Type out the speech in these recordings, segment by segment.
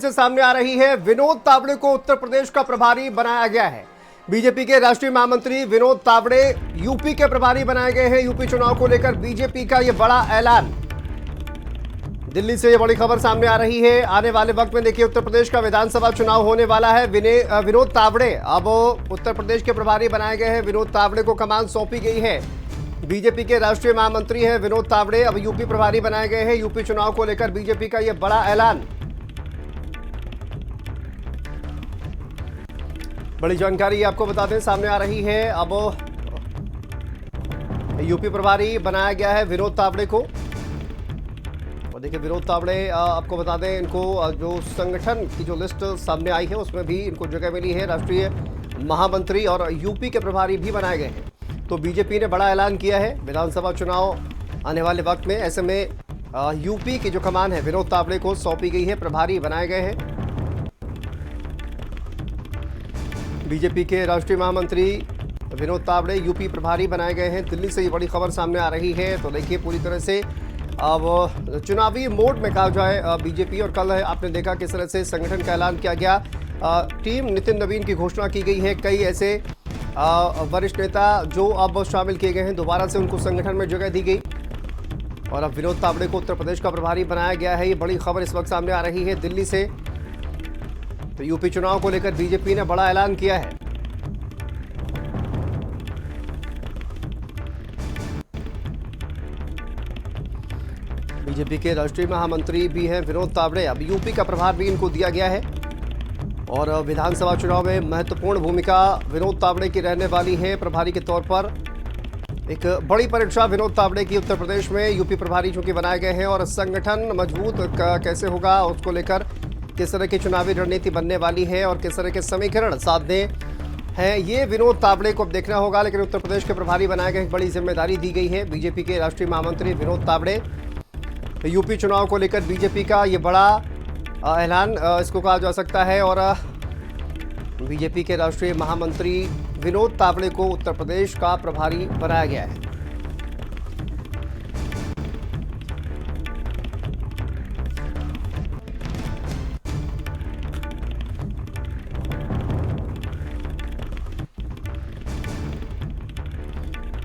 से सामने आ रही है। विनोद तावड़े को उत्तर प्रदेश का प्रभारी बनाया गया है। बीजेपी के राष्ट्रीय महामंत्री विनोद तावड़े यूपी के प्रभारी बनाए गए हैं। यूपी चुनाव को लेकर बीजेपी का यह बड़ा ऐलान। दिल्ली से यह बड़ी खबर सामने आ रही है। आने वाले वक्त में देखिए उत्तर प्रदेश का विधानसभा चुनाव होने वाला है। विनोद तावड़े अब उत्तर प्रदेश के प्रभारी बनाए गए हैं। विनोद तावड़े को कमान सौंपी गई है। बीजेपी के राष्ट्रीय महामंत्री हैं विनोद तावड़े, अब यूपी प्रभारी बनाए गए हैं। यूपी चुनाव को लेकर बीजेपी का यह बड़ा ऐलान। बड़ी जानकारी आपको बता दें सामने आ रही है। अब यूपी प्रभारी बनाया गया है विनोद तावड़े को। और देखिए विनोद तावड़े आपको बता दें, इनको जो संगठन की जो लिस्ट सामने आई है उसमें भी इनको जगह मिली है। राष्ट्रीय महामंत्री और यूपी के प्रभारी भी बनाए गए हैं। तो बीजेपी ने बड़ा ऐलान किया है। विधानसभा चुनाव आने वाले वक्त में, ऐसे में यूपी की जो कमान है विनोद तावड़े को सौंपी गई है। प्रभारी बनाए गए हैं। बीजेपी के राष्ट्रीय महामंत्री विनोद तावड़े यूपी प्रभारी बनाए गए हैं। दिल्ली से ये बड़ी खबर सामने आ रही है। तो देखिए पूरी तरह से अब चुनावी मोड में कहा जाए बीजेपी, और कल आपने देखा किस तरह से संगठन का ऐलान किया गया। टीम नितिन नवीन की घोषणा की गई है। कई ऐसे वरिष्ठ नेता जो अब शामिल किए गए हैं, दोबारा से उनको संगठन में जगह दी गई और अब विनोद तावड़े को उत्तर प्रदेश का प्रभारी बनाया गया है। ये बड़ी खबर इस वक्त सामने आ रही है दिल्ली से। तो यूपी चुनाव को लेकर बीजेपी ने बड़ा ऐलान किया है। बीजेपी के राष्ट्रीय महामंत्री भी हैं विनोद तावड़े, अब यूपी का प्रभार भी इनको दिया गया है। और विधानसभा चुनाव में महत्वपूर्ण भूमिका विनोद तावड़े की रहने वाली है। प्रभारी के तौर पर एक बड़ी परीक्षा विनोद तावड़े की उत्तर प्रदेश में यूपी प्रभारी चूंकि बनाए गए हैं, और संगठन मजबूत कैसे होगा उसको लेकर किस तरह की चुनावी रणनीति बनने वाली है और किस तरह के समीकरण साधने हैं, ये विनोद तावड़े को अब देखना होगा। लेकिन उत्तर प्रदेश के प्रभारी बनाए गए, एक बड़ी जिम्मेदारी दी गई है बीजेपी के राष्ट्रीय महामंत्री विनोद तावड़े। यूपी चुनाव को लेकर बीजेपी का ये बड़ा ऐलान इसको कहा जा सकता है। और बीजेपी के राष्ट्रीय महामंत्री विनोद तावड़े को उत्तर प्रदेश का प्रभारी बनाया गया है।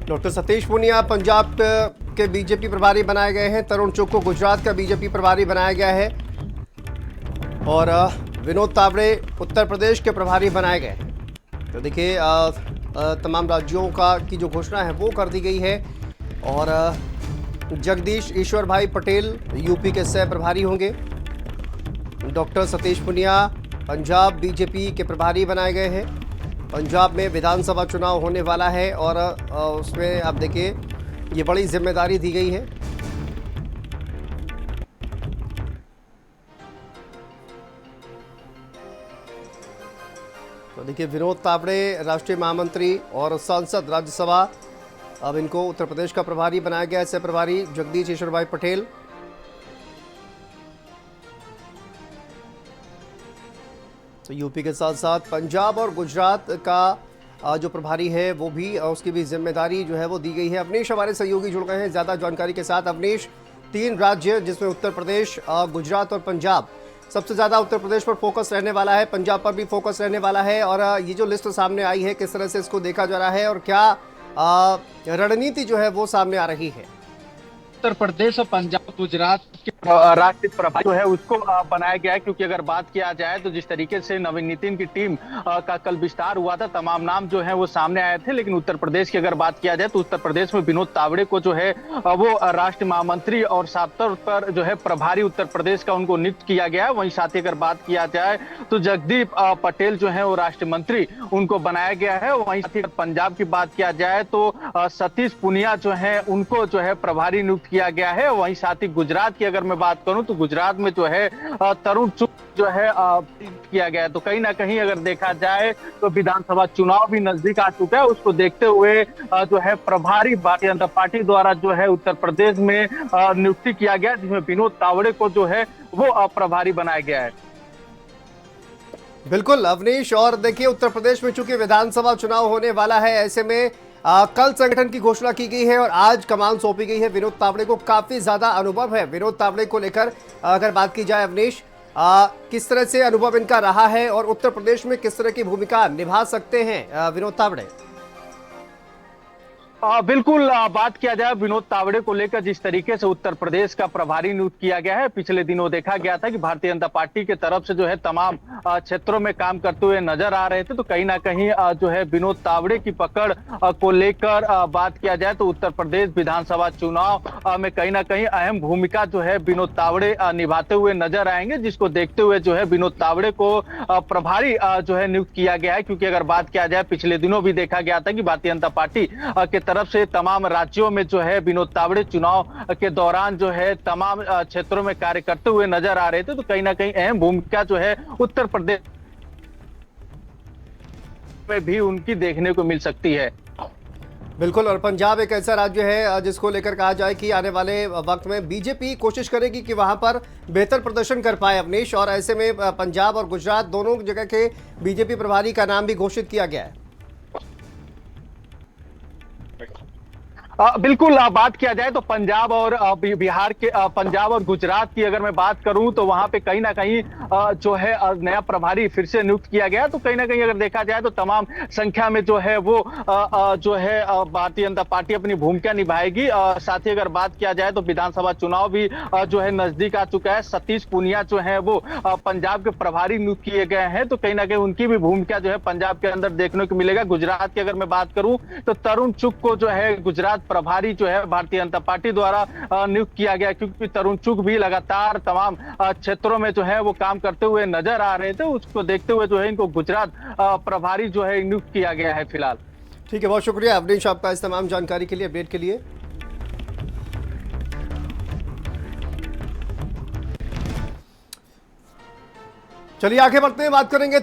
डॉक्टर सतीश पूनिया पंजाब के बीजेपी प्रभारी बनाए गए हैं। तरुण चुग को गुजरात का बीजेपी प्रभारी बनाया गया है। और विनोद तावड़े उत्तर प्रदेश के प्रभारी बनाए गए हैं। तो देखिए तमाम राज्यों की जो घोषणा है वो कर दी गई है। और जगदीश ईश्वर भाई पटेल यूपी के सह प्रभारी होंगे। डॉक्टर सतीश पूनिया पंजाब बीजेपी के प्रभारी बनाए गए हैं। पंजाब में विधानसभा चुनाव होने वाला है और उसमें आप देखिए ये बड़ी जिम्मेदारी दी गई है। तो देखिए विनोद तावड़े राष्ट्रीय महामंत्री और सांसद राज्यसभा, अब इनको उत्तर प्रदेश का प्रभारी बनाया गया है। सह प्रभारी जगदीश ईश्वर भाई पटेल। तो यूपी के साथ साथ पंजाब और गुजरात का जो प्रभारी है वो भी, उसकी भी जिम्मेदारी जो है वो दी गई है। अवनीश हमारे सहयोगी जुड़ गए हैं ज़्यादा जानकारी के साथ। अवनीश, 3 राज्य जिसमें उत्तर प्रदेश, गुजरात और पंजाब, सबसे ज़्यादा उत्तर प्रदेश पर फोकस रहने वाला है, पंजाब पर भी फोकस रहने वाला है। और ये जो लिस्ट सामने आई है किस तरह से इसको देखा जा रहा है और क्या रणनीति जो है वो सामने आ रही है? उत्तर प्रदेश और पंजाब गुजरात के राष्ट्रीय प्रभारी जो है उसको बनाया गया है। क्योंकि अगर बात किया जाए तो जिस तरीके से नवीन नितिन की टीम का कल विस्तार हुआ था, तमाम नाम जो है वो सामने आए थे। लेकिन उत्तर प्रदेश की अगर बात किया जाए तो उत्तर प्रदेश में विनोद तावड़े को जो है वो राष्ट्रीय महामंत्री और साथ तौर पर जो है प्रभारी उत्तर प्रदेश का उनको नियुक्त किया गया है। वहीं साथ ही अगर बात किया जाए तो जगदीप पटेल जो है वो राष्ट्रीय मंत्री उनको बनाया गया है। वहीं साथ ही पंजाब की बात किया जाए तो सतीश पूनिया जो है उनको जो है प्रभारी नियुक्त किया गया है। वहीं साथ ही गुजरात की अगर मैं बात करूं तो गुजरात में जो है तरुण चुग जो है किया गया है। तो कहीं ना कहीं अगर देखा जाए तो विधानसभा चुनाव भी नजदीक आ चुका है, उसको देखते हुए जो है प्रभारी भारतीय जनता पार्टी द्वारा जो है उत्तर प्रदेश में नियुक्ति किया गया, जिसमें विनोद तावड़े को जो है वो प्रभारी बनाया गया है। बिल्कुल अवनीश, और देखिए उत्तर प्रदेश में चूंकि विधानसभा चुनाव होने वाला है, ऐसे में कल संगठन की घोषणा की गई है और आज कमान सौंपी गई है। विनोद तावड़े को काफी ज्यादा अनुभव है विनोद तावड़े को लेकर अगर बात की जाए अवनीश, किस तरह से अनुभव इनका रहा है और उत्तर प्रदेश में किस तरह की भूमिका निभा सकते हैं विनोद तावड़े? बिल्कुल, बात किया जाए विनोद तावड़े को लेकर, जिस तरीके से उत्तर प्रदेश का प्रभारी नियुक्त किया गया है, पिछले दिनों देखा गया था कि भारतीय जनता पार्टी की तरफ से जो है तमाम क्षेत्रों में काम करते हुए नजर आ रहे थे। तो कहीं ना कहीं जो है विनोद तावड़े की पकड़ को लेकर बात किया जाए तो उत्तर प्रदेश विधानसभा चुनाव में कहीं ना कहीं अहम भूमिका जो है विनोद तावड़े निभाते हुए नजर आएंगे, जिसको देखते हुए जो है विनोद तावड़े को प्रभारी जो है नियुक्त किया गया है। क्योंकि अगर बात किया जाए, पिछले दिनों भी देखा गया था कि भारतीय जनता पार्टी के तरफ से तमाम राज्यों में जो है विनोद तावड़े चुनाव के दौरान जो है तमाम क्षेत्रों में कार्य करते हुए नजर आ रहे थे। तो कहीं ना कहीं अहम भूमिका जो है उत्तर प्रदेश में भी उनकी देखने को मिल सकती है। बिल्कुल, और पंजाब एक ऐसा राज्य है जिसको लेकर कहा जाए कि आने वाले वक्त में बीजेपी कोशिश करेगी कि वहां पर बेहतर प्रदर्शन कर पाए अवनीश, और ऐसे में पंजाब और गुजरात दोनों जगह के बीजेपी प्रभारी का नाम भी घोषित किया गया है। बिल्कुल, बात किया जाए तो पंजाब और बिहार के, पंजाब और गुजरात की अगर मैं बात करूं तो वहां पे कहीं ना कहीं जो है नया प्रभारी फिर से नियुक्त किया गया। तो कहीं ना कहीं अगर देखा जाए तो तमाम संख्या में जो है वो जो है भारतीय जनता पार्टी अपनी भूमिका निभाएगी। साथ ही अगर बात किया जाए तो विधानसभा चुनाव भी जो है नजदीक आ चुका है। सतीश पूनिया जो है वो पंजाब के प्रभारी नियुक्त किए गए हैं। तो कहीं ना कहीं उनकी भी भूमिका जो है पंजाब के अंदर देखने को मिलेगा। गुजरात की अगर मैं बात करूं तो तरुण चुग को जो है गुजरात प्रभारी जो है भारतीय जनता पार्टी द्वारा नियुक्त किया गया, क्योंकि तरुण चुग भी लगातार तमाम क्षेत्रों में जो है वो काम करते हुए नजर आ रहे थे। उसको देखते हुए जो है इनको गुजरात प्रभारी जो है नियुक्त किया गया है फिलहाल। ठीक है, बहुत शुक्रिया अवनीश आपका इस तमाम जानकारी के लिए, अपडेट के लिए। चलिए आगे बढ़ते हैं, बात करेंगे